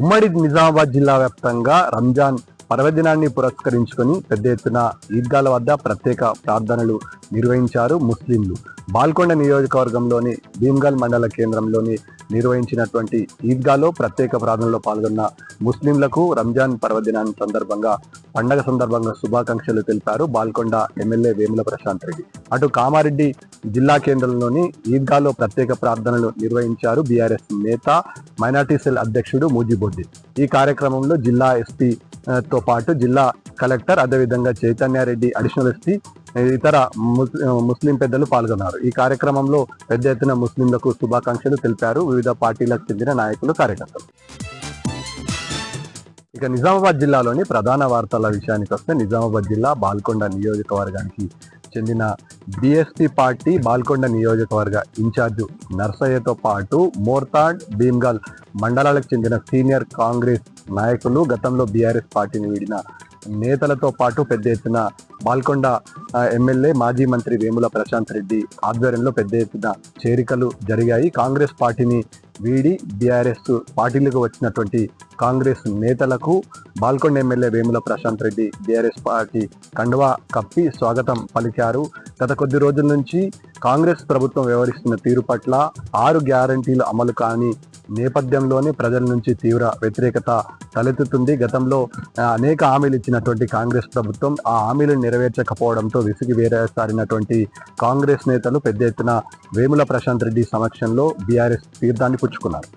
ఉమ్మడి నిజామాబాద్ జిల్లా వ్యాప్తంగా రంజాన్ పర్వదినాన్ని పురస్కరించుకొని పెద్ద ఎత్తున ఈద్గాల వద్ద ప్రత్యేక ప్రార్థనలు నిర్వహించారు ముస్లింలు. బాల్కొండ నియోజకవర్గంలోని భీమ్గల్ మండల కేంద్రంలోని నిర్వహించినటువంటి ఈద్గాలో ప్రత్యేక ప్రార్థనలో పాల్గొన్న ముస్లింలకు రంజాన్ పర్వదినాన్ని పండగ సందర్భంగా శుభాకాంక్షలు తెలిపారు బాల్కొండ ఎమ్మెల్యే వేముల ప్రశాంత్ రెడ్డి. అటు కామారెడ్డి జిల్లా కేంద్రంలోని ఈద్గాలో ప్రత్యేక ప్రార్థనలు నిర్వహించారు బీఆర్ఎస్ నేత మైనార్టీ సెల్ అధ్యక్షుడు మూజిబొడ్డి. ఈ కార్యక్రమంలో జిల్లా ఎస్పీ తో పాటు జిల్లా కలెక్టర్, అదేవిధంగా చైతన్యారెడ్డి అడిషనల్ ఎస్పీ, ఇతర ముస్లిం పెద్దలు పాల్గొన్నారు. ఈ కార్యక్రమంలో పెద్ద ఎత్తున ముస్లింలకు శుభాకాంక్షలు తెలిపారు వివిధ పార్టీలకు చెందిన నాయకులు, కార్యకర్తలు. ఇక నిజామాబాద్ జిల్లాలోని ప్రధాన వార్తల విషయానికి వస్తే, నిజామాబాద్ జిల్లా బాల్కొండ నియోజకవర్గానికి చెందిన బీఎస్పీ పార్టీ బాల్కొండ నియోజకవర్గ ఇన్ఛార్జు నర్సయ్యతో పాటు మోర్తాడ్, భీమ్గల్ మండలాలకు చెందిన సీనియర్ కాంగ్రెస్ నాయకులు, గతంలో బీఆర్ఎస్ పార్టీని వీడిన నేతలతో పాటు పెద్ద ఎత్తున బాల్కొండ ఎమ్మెల్యే మాజీ మంత్రి వేముల ప్రశాంత్ రెడ్డి ఆధ్వర్యంలో పెద్ద ఎత్తున చేరికలు జరిగాయి. కాంగ్రెస్ పార్టీని వీడి బీఆర్ఎస్ పార్టీలకు వచ్చినటువంటి కాంగ్రెస్ నేతలకు Balkonda MLA Vemula Prashanth Reddy BRS party కండువా కప్పి స్వాగతం పలికారు. గత కొద్ది రోజుల నుంచి కాంగ్రెస్ ప్రభుత్వం వ్యవహరిస్తున్న తీరు పట్ల 6 గ్యారంటీలు అమలు కాని నేపథ్యంలోనే ప్రజల నుంచి తీవ్ర వ్యతిరేకత తలెత్తుతుంది. గతంలో అనేక హామీలు ఇచ్చినటువంటి కాంగ్రెస్ ప్రభుత్వం ఆ హామీలను నెరవేర్చకపోవడంతో విసిగి వేరేసారినటువంటి కాంగ్రెస్ నేతలు పెద్ద ఎత్తున వేముల ప్రశాంత్ రెడ్డి సమక్షంలో బీఆర్ఎస్ తీర్థాన్ని పుచ్చుకున్నారు.